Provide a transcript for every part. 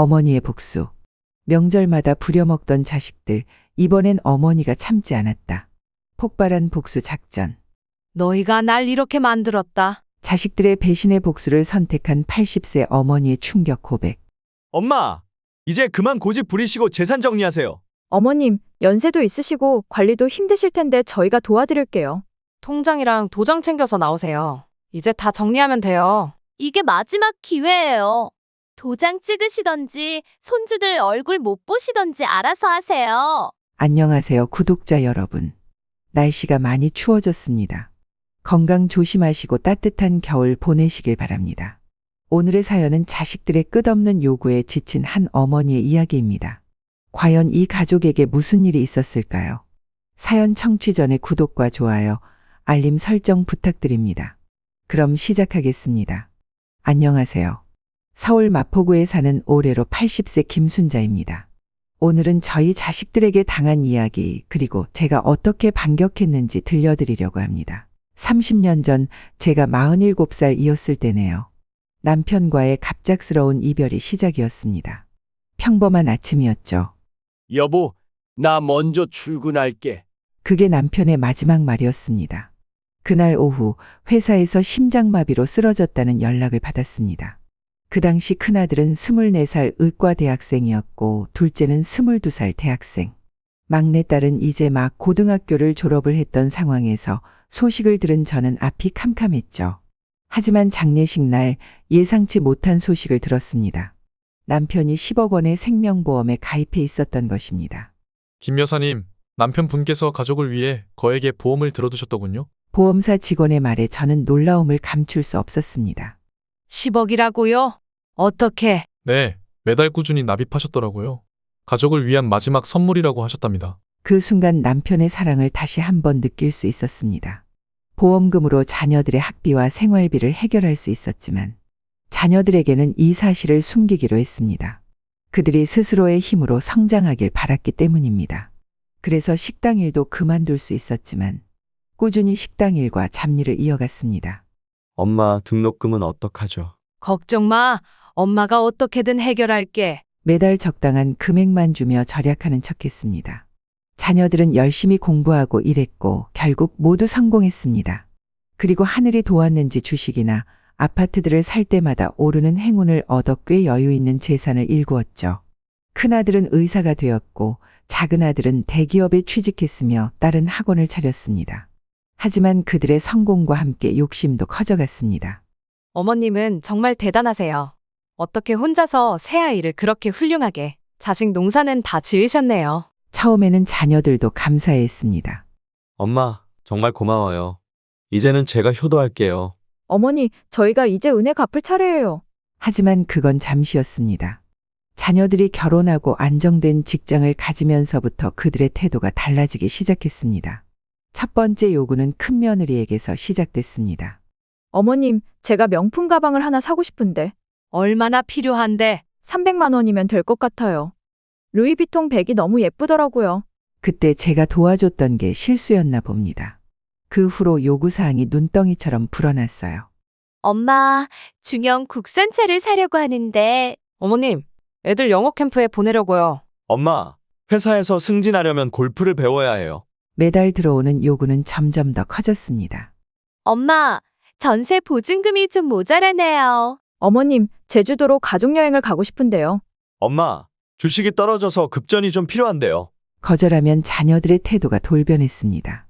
어머니의 복수. 명절마다 부려먹던 자식들, 이번엔 어머니가 참지 않았다. 폭발한 복수 작전. 너희가 날 이렇게 만들었다. 자식들의 배신의 복수를 선택한 80세 어머니의 충격 고백. 엄마, 이제 그만 고집 부리시고 재산 정리하세요. 어머님, 연세도 있으시고 관리도 힘드실 텐데 저희가 도와드릴게요. 통장이랑 도장 챙겨서 나오세요. 이제 다 정리하면 돼요. 이게 마지막 기회예요. 도장 찍으시던지 손주들 얼굴 못 보시던지 알아서 하세요. 안녕하세요, 구독자 여러분. 날씨가 많이 추워졌습니다. 건강 조심하시고 따뜻한 겨울 보내시길 바랍니다. 오늘의 사연은 자식들의 끝없는 요구에 지친 한 어머니의 이야기입니다. 과연 이 가족에게 무슨 일이 있었을까요? 사연 청취 전에 구독과 좋아요, 알림 설정 부탁드립니다. 그럼 시작하겠습니다. 안녕하세요. 서울 마포구에 사는 올해로 80세 김순자입니다. 오늘은 저희 자식들에게 당한 이야기, 그리고 제가 어떻게 반격했는지 들려드리려고 합니다. 30년 전 제가 47살이었을 때네요. 남편과의 갑작스러운 이별이 시작이었습니다. 평범한 아침이었죠. 여보, 나 먼저 출근할게. 그게 남편의 마지막 말이었습니다. 그날 오후 회사에서 심장마비로 쓰러졌다는 연락을 받았습니다. 그 당시 큰아들은 24살 의과 대학생이었고 둘째는 22살 대학생. 막내딸은 이제 막 고등학교를 졸업을 했던 상황에서 소식을 들은 저는 앞이 캄캄했죠. 하지만 장례식 날 예상치 못한 소식을 들었습니다. 남편이 10억 원의 생명보험에 가입해 있었던 것입니다. 김 여사님, 남편분께서 가족을 위해 거액의 보험을 들어두셨더군요. 보험사 직원의 말에 저는 놀라움을 감출 수 없었습니다. 10억이라고요? 어떻게? 네, 매달 꾸준히 납입하셨더라고요. 가족을 위한 마지막 선물이라고 하셨답니다. 그 순간 남편의 사랑을 다시 한번 느낄 수 있었습니다. 보험금으로 자녀들의 학비와 생활비를 해결할 수 있었지만 자녀들에게는 이 사실을 숨기기로 했습니다. 그들이 스스로의 힘으로 성장하길 바랐기 때문입니다. 그래서 식당 일도 그만둘 수 있었지만 꾸준히 식당 일과 잡일을 이어갔습니다. 엄마, 등록금은 어떡하죠? 걱정 마. 엄마가 어떻게든 해결할게. 매달 적당한 금액만 주며 절약하는 척했습니다. 자녀들은 열심히 공부하고 일했고 결국 모두 성공했습니다. 그리고 하늘이 도왔는지 주식이나 아파트들을 살 때마다 오르는 행운을 얻어 꽤 여유 있는 재산을 일구었죠. 큰아들은 의사가 되었고 작은아들은 대기업에 취직했으며 딸은 학원을 차렸습니다. 하지만 그들의 성공과 함께 욕심도 커져갔습니다. 어머님은 정말 대단하세요. 어떻게 혼자서 새아이를 그렇게 훌륭하게. 자식 농사는 다 지으셨네요. 처음에는 자녀들도 감사했습니다. 엄마, 정말 고마워요. 이제는 제가 효도할게요. 어머니, 저희가 이제 은혜 갚을 차례예요. 하지만 그건 잠시였습니다. 자녀들이 결혼하고 안정된 직장을 가지면서부터 그들의 태도가 달라지기 시작했습니다. 첫 번째 요구는 큰며느리에게서 시작됐습니다. 어머님, 제가 명품 가방을 하나 사고 싶은데 얼마나 필요한데? 300만 원이면 될 것 같아요. 루이비통 백이 너무 예쁘더라고요. 그때 제가 도와줬던 게 실수였나 봅니다. 그 후로 요구사항이 눈덩이처럼 불어났어요. 엄마, 중형 국산차를 사려고 하는데 어머님, 애들 영어 캠프에 보내려고요. 엄마, 회사에서 승진하려면 골프를 배워야 해요. 매달 들어오는 요구는 점점 더 커졌습니다. 엄마, 전세 보증금이 좀 모자라네요. 어머님, 제주도로 가족여행을 가고 싶은데요. 엄마, 주식이 떨어져서 급전이 좀 필요한데요. 거절하면 자녀들의 태도가 돌변했습니다.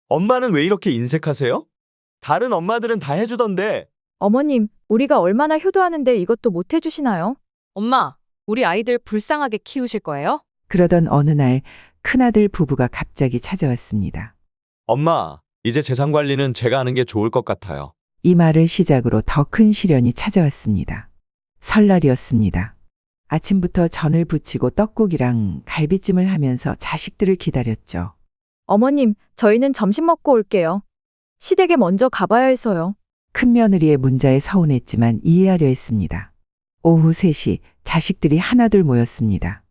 엄마는 왜 이렇게 인색하세요? 다른 엄마들은 다 해주던데. 어머님, 우리가 얼마나 효도하는데 이것도 못 해주시나요? 엄마, 우리 아이들 불쌍하게 키우실 거예요? 그러던 어느 날 큰아들 부부가 갑자기 찾아왔습니다. 엄마, 이제 재산 관리는 제가 하는 게 좋을 것 같아요. 이 말을 시작으로 더 큰 시련이 찾아왔습니다. 설날이었습니다. 아침부터 전을 부치고 떡국이랑 갈비찜을 하면서 자식들을 기다렸죠. 어머님, 저희는 점심 먹고 올게요. 시댁에 먼저 가봐야 해서요. 큰며느리의 문자에 서운했지만 이해하려 했습니다. 오후 3시 자식들이 하나둘 모였습니다.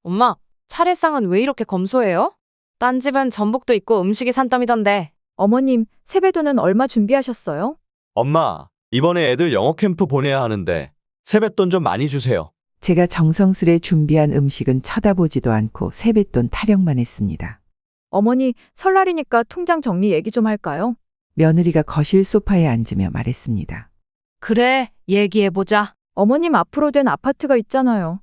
엄마, 차례상은 왜 이렇게 검소해요? 딴 집은 전복도 있고 음식이 산더미던데. 어머님, 세배돈은 얼마 준비하셨어요? 엄마, 이번에 애들 영어 캠프 보내야 하는데 세뱃돈 좀 많이 주세요. 제가 정성스레 준비한 음식은 쳐다보지도 않고 세뱃돈 타령만 했습니다. 어머니, 설날이니까 통장 정리 얘기 좀 할까요? 며느리가 거실 소파에 앉으며 말했습니다. 그래, 얘기해보자. 어머님 앞으로 된 아파트가 있잖아요.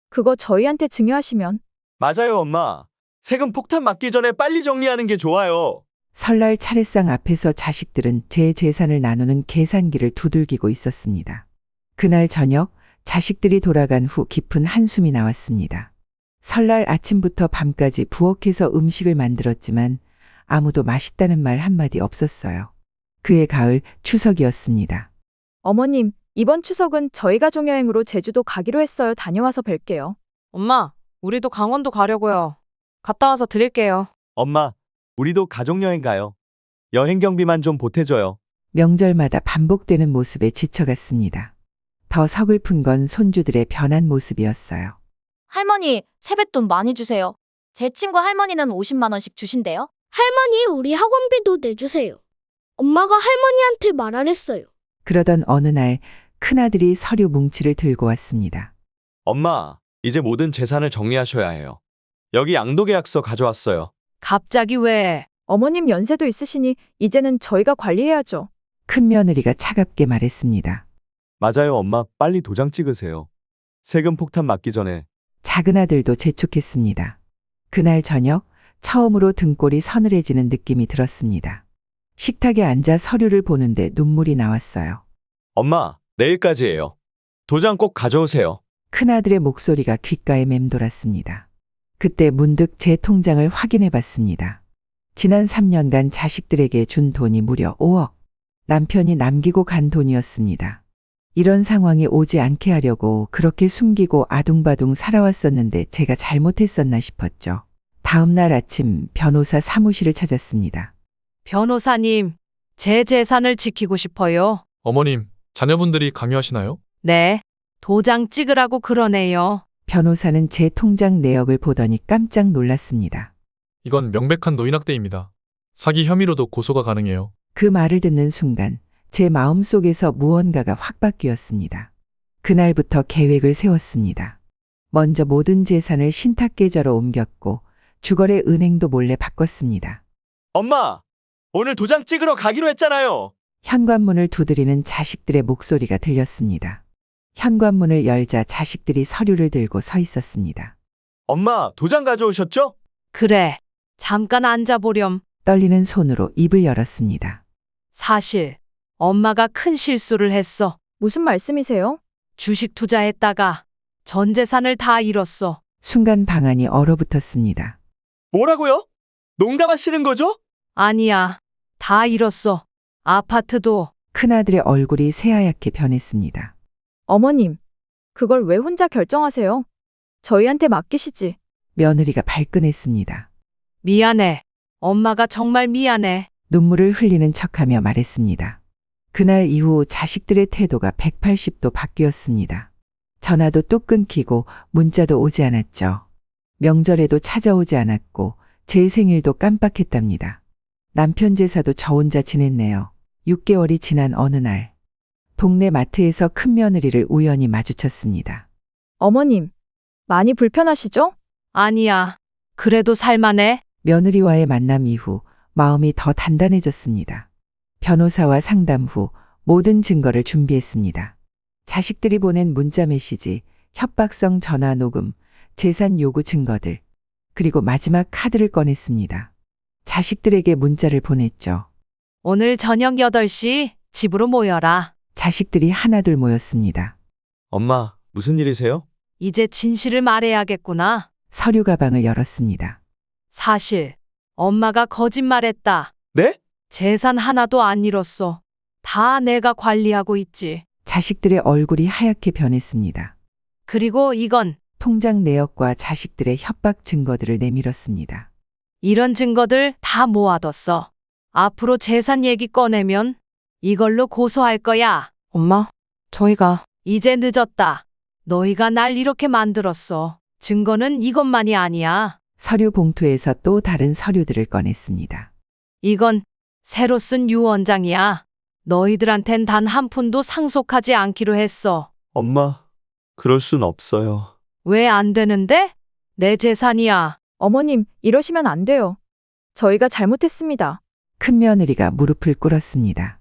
그거 저희한테 증여하시면. 맞아요, 엄마. 세금 폭탄 맞기 전에 빨리 정리하는 게 좋아요. 설날 차례상 앞에서 자식들은 제 재산을 나누는 계산기를 두들기고 있었습니다. 그날 저녁 자식들이 돌아간 후 깊은 한숨이 나왔습니다. 설날 아침부터 밤까지 부엌에서 음식을 만들었지만 아무도 맛있다는 말 한마디 없었어요. 그해 가을 추석이었습니다. 어머님, 이번 추석은 저희 가족 여행으로 제주도 가기로 했어요. 다녀와서 뵐게요. 엄마, 우리도 강원도 가려고요. 갔다 와서 드릴게요. 엄마, 우리도 가족여행 가요. 여행 경비만 좀 보태줘요. 명절마다 반복되는 모습에 지쳐갔습니다. 더 서글픈 건 손주들의 변한 모습이었어요. 할머니, 세뱃돈 많이 주세요. 제 친구 할머니는 50만 원씩 주신대요. 할머니, 우리 학원비도 내주세요. 엄마가 할머니한테 말 안 했어요. 그러던 어느 날 큰아들이 서류 뭉치를 들고 왔습니다. 엄마, 이제 모든 재산을 정리하셔야 해요. 여기 양도계약서 가져왔어요. 갑자기 왜? 어머님 연세도 있으시니 이제는 저희가 관리해야죠. 큰며느리가 차갑게 말했습니다. 맞아요, 엄마. 빨리 도장 찍으세요. 세금 폭탄 맞기 전에. 작은아들도 재촉했습니다. 그날 저녁 처음으로 등골이 서늘해지는 느낌이 들었습니다. 식탁에 앉아 서류를 보는데 눈물이 나왔어요. 엄마, 내일까지예요. 도장 꼭 가져오세요. 큰아들의 목소리가 귓가에 맴돌았습니다. 그때 문득 제 통장을 확인해 봤습니다. 지난 3년간 자식들에게 준 돈이 무려 5억. 남편이 남기고 간 돈이었습니다. 이런 상황이 오지 않게 하려고 그렇게 숨기고 아둥바둥 살아왔었는데 제가 잘못했었나 싶었죠. 다음 날 아침 변호사 사무실을 찾았습니다. 변호사님, 제 재산을 지키고 싶어요. 어머님, 자녀분들이 강요하시나요? 네, 도장 찍으라고 그러네요. 변호사는 제 통장 내역을 보더니 깜짝 놀랐습니다. 이건 명백한 노인학대입니다. 사기 혐의로도 고소가 가능해요. 그 말을 듣는 순간 제 마음속에서 무언가가 확 바뀌었습니다. 그날부터 계획을 세웠습니다. 먼저 모든 재산을 신탁계좌로 옮겼고 주거래 은행도 몰래 바꿨습니다. 엄마, 오늘 도장 찍으러 가기로 했잖아요. 현관문을 두드리는 자식들의 목소리가 들렸습니다. 현관문을 열자 자식들이 서류를 들고 서 있었습니다. 엄마, 도장 가져오셨죠? 그래, 잠깐 앉아보렴. 떨리는 손으로 입을 열었습니다. 사실 엄마가 큰 실수를 했어. 무슨 말씀이세요? 주식 투자했다가 전 재산을 다 잃었어. 순간 방안이 얼어붙었습니다. 뭐라고요? 농담하시는 거죠? 아니야, 다 잃었어. 아파트도. 큰아들의 얼굴이 새하얗게 변했습니다. 어머님, 그걸 왜 혼자 결정하세요? 저희한테 맡기시지. 며느리가 발끈했습니다. 미안해. 엄마가 정말 미안해. 눈물을 흘리는 척하며 말했습니다. 그날 이후 자식들의 태도가 180도 바뀌었습니다. 전화도 뚝 끊기고 문자도 오지 않았죠. 명절에도 찾아오지 않았고 제 생일도 깜빡했답니다. 남편 제사도 저 혼자 지냈네요. 6개월이 지난 어느 날 동네 마트에서 큰며느리를 우연히 마주쳤습니다. 어머님, 많이 불편하시죠? 아니야. 그래도 살만해. 며느리와의 만남 이후 마음이 더 단단해졌습니다. 변호사와 상담 후 모든 증거를 준비했습니다. 자식들이 보낸 문자 메시지, 협박성 전화 녹음, 재산 요구 증거들, 그리고 마지막 카드를 꺼냈습니다. 자식들에게 문자를 보냈죠. 오늘 저녁 8시 집으로 모여라. 자식들이 하나둘 모였습니다. 엄마, 무슨 일이세요? 이제 진실을 말해야겠구나. 서류 가방을 열었습니다. 사실 엄마가 거짓말했다. 네? 재산 하나도 안 잃었어. 다 내가 관리하고 있지. 자식들의 얼굴이 하얗게 변했습니다. 그리고 이건 통장 내역과 자식들의 협박 증거들을 내밀었습니다. 이런 증거들 다 모아뒀어. 앞으로 재산 얘기 꺼내면 이걸로 고소할 거야. 엄마, 저희가 이제 늦었다. 너희가 날 이렇게 만들었어. 증거는 이것만이 아니야. 서류 봉투에서 또 다른 서류들을 꺼냈습니다. 이건 새로 쓴 유언장이야. 너희들한텐 단 한 푼도 상속하지 않기로 했어. 엄마, 그럴 순 없어요. 왜 안 되는데? 내 재산이야. 어머님, 이러시면 안 돼요. 저희가 잘못했습니다. 큰며느리가 무릎을 꿇었습니다.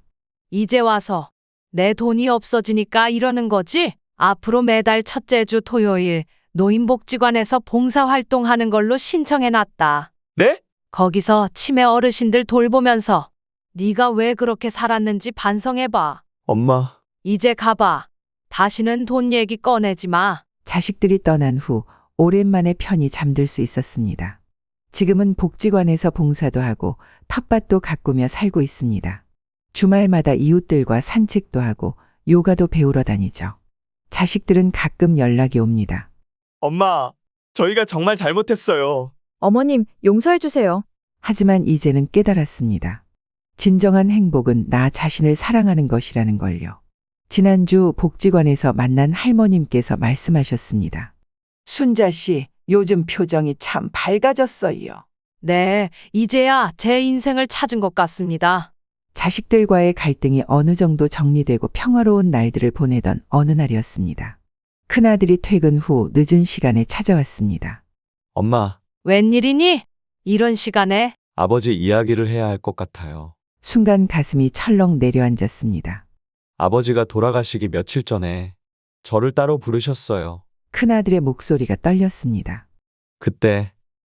이제 와서 내 돈이 없어지니까 이러는 거지? 앞으로 매달 첫째 주 토요일 노인복지관에서 봉사활동하는 걸로 신청해놨다. 네? 거기서 치매 어르신들 돌보면서 네가 왜 그렇게 살았는지 반성해봐. 엄마, 이제 가봐. 다시는 돈 얘기 꺼내지 마. 자식들이 떠난 후 오랜만에 편히 잠들 수 있었습니다. 지금은 복지관에서 봉사도 하고 텃밭도 가꾸며 살고 있습니다. 주말마다 이웃들과 산책도 하고 요가도 배우러 다니죠. 자식들은 가끔 연락이 옵니다. 엄마, 저희가 정말 잘못했어요. 어머님, 용서해 주세요. 하지만 이제는 깨달았습니다. 진정한 행복은 나 자신을 사랑하는 것이라는 걸요. 지난주 복지관에서 만난 할머님께서 말씀하셨습니다. 순자 씨, 요즘 표정이 참 밝아졌어요. 네, 이제야 제 인생을 찾은 것 같습니다. 자식들과의 갈등이 어느 정도 정리되고 평화로운 날들을 보내던 어느 날이었습니다. 큰아들이 퇴근 후 늦은 시간에 찾아왔습니다. 엄마, 웬일이니? 이런 시간에? 아버지 이야기를 해야 할 것 같아요. 순간 가슴이 철렁 내려앉았습니다. 아버지가 돌아가시기 며칠 전에 저를 따로 부르셨어요. 큰아들의 목소리가 떨렸습니다. 그때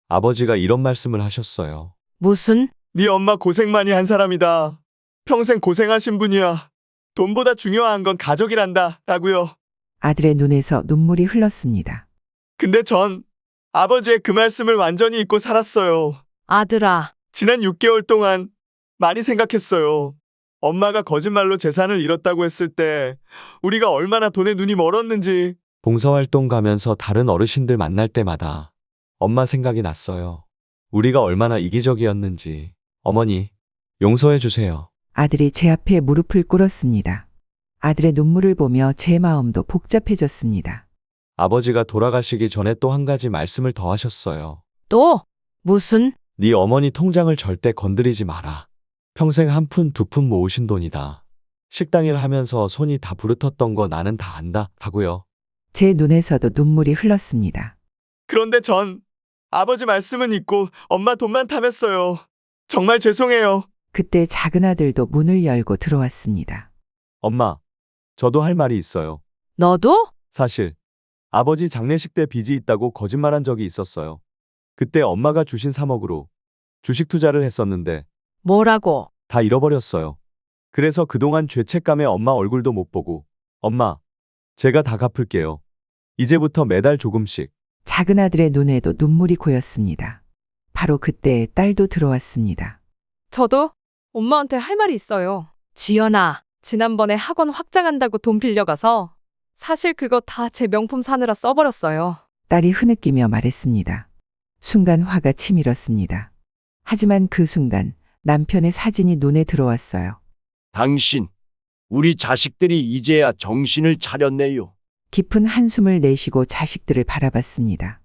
아버지가 이런 말씀을 하셨어요. 무슨? 네 엄마 고생 많이 한 사람이다. 평생 고생하신 분이야. 돈보다 중요한 건 가족이란다. 라고요. 아들의 눈에서 눈물이 흘렀습니다. 근데 전 아버지의 그 말씀을 완전히 잊고 살았어요. 아들아, 지난 6개월 동안 많이 생각했어요. 엄마가 거짓말로 재산을 잃었다고 했을 때 우리가 얼마나 돈에 눈이 멀었는지. 봉사활동 가면서 다른 어르신들 만날 때마다 엄마 생각이 났어요. 우리가 얼마나 이기적이었는지. 어머니, 용서해 주세요. 아들이 제 앞에 무릎을 꿇었습니다. 아들의 눈물을 보며 제 마음도 복잡해졌습니다. 아버지가 돌아가시기 전에 또 한 가지 말씀을 더 하셨어요. 또? 무슨? 네 어머니 통장을 절대 건드리지 마라. 평생 한 푼, 두 푼 모으신 돈이다. 식당 일 하면서 손이 다 부르텄던 거 나는 다 안다. 하고요. 제 눈에서도 눈물이 흘렀습니다. 그런데 전 아버지 말씀은 잊고 엄마 돈만 탐했어요. 정말 죄송해요. 그때 작은 아들도 문을 열고 들어왔습니다. 엄마, 저도 할 말이 있어요. 너도? 사실 아버지 장례식 때 빚이 있다고 거짓말한 적이 있었어요. 그때 엄마가 주신 3억으로 주식 투자를 했었는데 뭐라고? 다 잃어버렸어요. 그래서 그동안 죄책감에 엄마 얼굴도 못 보고 엄마, 제가 다 갚을게요. 이제부터 매달 조금씩. 작은 아들의 눈에도 눈물이 고였습니다. 바로 그때 딸도 들어왔습니다. 저도 엄마한테 할 말이 있어요. 지연아, 지난번에 학원 확장한다고 돈 빌려가서 사실 그거 다 제 명품 사느라 써버렸어요. 딸이 흐느끼며 말했습니다. 순간 화가 치밀었습니다. 하지만 그 순간 남편의 사진이 눈에 들어왔어요. 당신, 우리 자식들이 이제야 정신을 차렸네요. 깊은 한숨을 내쉬고 자식들을 바라봤습니다.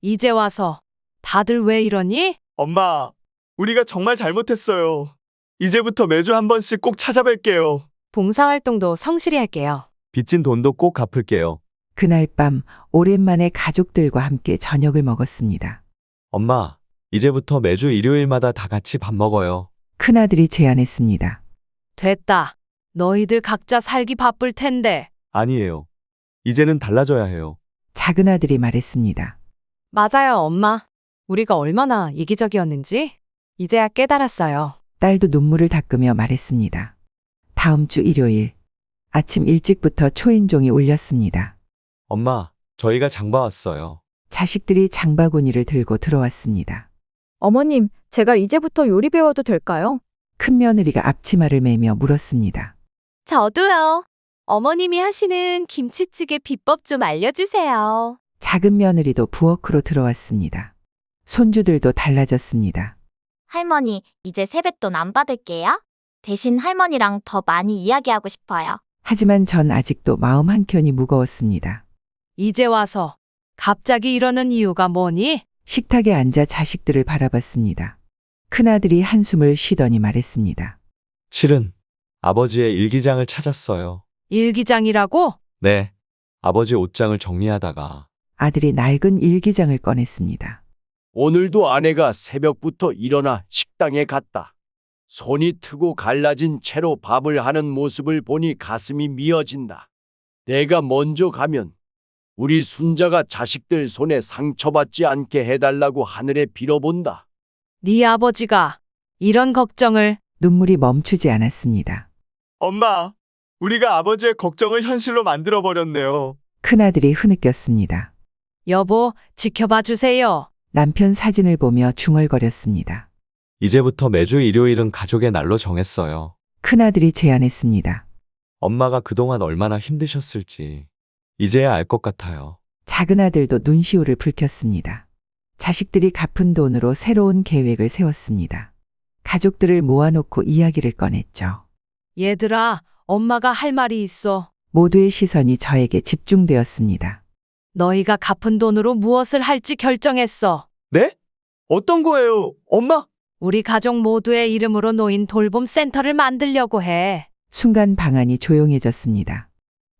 이제 와서 다들 왜 이러니? 엄마, 우리가 정말 잘못했어요. 이제부터 매주 한 번씩 꼭 찾아뵐게요. 봉사활동도 성실히 할게요. 빚진 돈도 꼭 갚을게요. 그날 밤 오랜만에 가족들과 함께 저녁을 먹었습니다. 엄마, 이제부터 매주 일요일마다 다 같이 밥 먹어요. 큰아들이 제안했습니다. 됐다. 너희들 각자 살기 바쁠 텐데. 아니에요. 이제는 달라져야 해요. 작은 아들이 말했습니다. 맞아요, 엄마. 우리가 얼마나 이기적이었는지 이제야 깨달았어요. 딸도 눈물을 닦으며 말했습니다. 다음 주 일요일 아침 일찍부터 초인종이 울렸습니다. 엄마, 저희가 장 봐왔어요. 자식들이 장바구니를 들고 들어왔습니다. 어머님, 제가 이제부터 요리 배워도 될까요? 큰며느리가 앞치마를 매며 물었습니다. 저도요. 어머님이 하시는 김치찌개 비법 좀 알려주세요. 작은 며느리도 부엌으로 들어왔습니다. 손주들도 달라졌습니다. 할머니, 이제 세뱃돈 안 받을게요. 대신 할머니랑 더 많이 이야기하고 싶어요. 하지만 전 아직도 마음 한켠이 무거웠습니다. 이제 와서 갑자기 이러는 이유가 뭐니? 식탁에 앉아 자식들을 바라봤습니다. 큰아들이 한숨을 쉬더니 말했습니다. 실은 아버지의 일기장을 찾았어요. 일기장이라고? 네. 아버지 옷장을 정리하다가 아들이 낡은 일기장을 꺼냈습니다. 오늘도 아내가 새벽부터 일어나 식당에 갔다. 손이 트고 갈라진 채로 밥을 하는 모습을 보니 가슴이 미어진다. 내가 먼저 가면 우리 순자가 자식들 손에 상처받지 않게 해달라고 하늘에 빌어본다. 네 아버지가 이런 걱정을 눈물이 멈추지 않았습니다. 엄마, 우리가 아버지의 걱정을 현실로 만들어 버렸네요. 큰아들이 흐느꼈습니다. 여보, 지켜봐 주세요. 남편 사진을 보며 중얼거렸습니다. 이제부터 매주 일요일은 가족의 날로 정했어요. 큰아들이 제안했습니다. 엄마가 그동안 얼마나 힘드셨을지 이제야 알 것 같아요. 작은 아들도 눈시울을 붉혔습니다. 자식들이 갚은 돈으로 새로운 계획을 세웠습니다. 가족들을 모아놓고 이야기를 꺼냈죠. 얘들아, 엄마가 할 말이 있어. 모두의 시선이 저에게 집중되었습니다. 너희가 갚은 돈으로 무엇을 할지 결정했어. 네? 어떤 거예요, 엄마? 우리 가족 모두의 이름으로 노인 돌봄 센터를 만들려고 해. 순간 방안이 조용해졌습니다.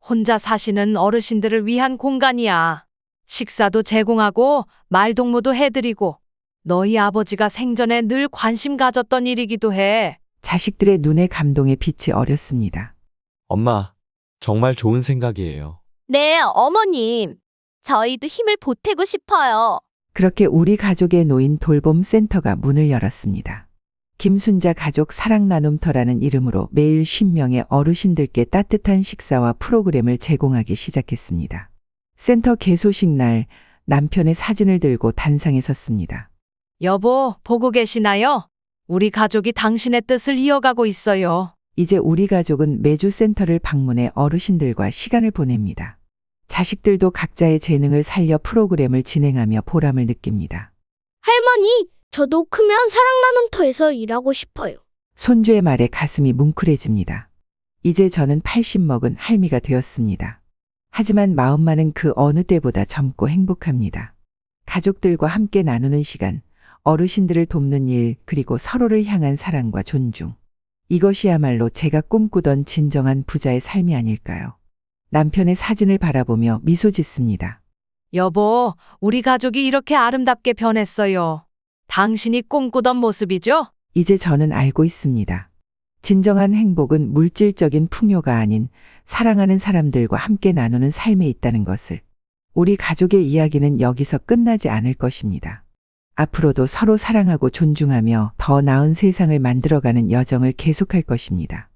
혼자 사시는 어르신들을 위한 공간이야. 식사도 제공하고 말동무도 해드리고 너희 아버지가 생전에 늘 관심 가졌던 일이기도 해. 자식들의 눈에 감동의 빛이 어렸습니다. 엄마, 정말 좋은 생각이에요. 네, 어머님. 저희도 힘을 보태고 싶어요. 그렇게 우리 가족의 노인 돌봄 센터가 문을 열었습니다. 김순자 가족 사랑 나눔터라는 이름으로 매일 10명의 어르신들께 따뜻한 식사와 프로그램을 제공하기 시작했습니다. 센터 개소식 날 남편의 사진을 들고 단상에 섰습니다. 여보, 보고 계시나요? 우리 가족이 당신의 뜻을 이어가고 있어요. 이제 우리 가족은 매주 센터를 방문해 어르신들과 시간을 보냅니다. 자식들도 각자의 재능을 살려 프로그램을 진행하며 보람을 느낍니다. 할머니, 저도 크면 사랑나눔터에서 일하고 싶어요. 손주의 말에 가슴이 뭉클해집니다. 이제 저는 80 먹은 할미가 되었습니다. 하지만 마음만은 그 어느 때보다 젊고 행복합니다. 가족들과 함께 나누는 시간, 어르신들을 돕는 일, 그리고 서로를 향한 사랑과 존중. 이것이야말로 제가 꿈꾸던 진정한 부자의 삶이 아닐까요? 남편의 사진을 바라보며 미소 짓습니다. 여보, 우리 가족이 이렇게 아름답게 변했어요. 당신이 꿈꾸던 모습이죠? 이제 저는 알고 있습니다. 진정한 행복은 물질적인 풍요가 아닌 사랑하는 사람들과 함께 나누는 삶에 있다는 것을. 우리 가족의 이야기는 여기서 끝나지 않을 것입니다. 앞으로도 서로 사랑하고 존중하며 더 나은 세상을 만들어가는 여정을 계속할 것입니다.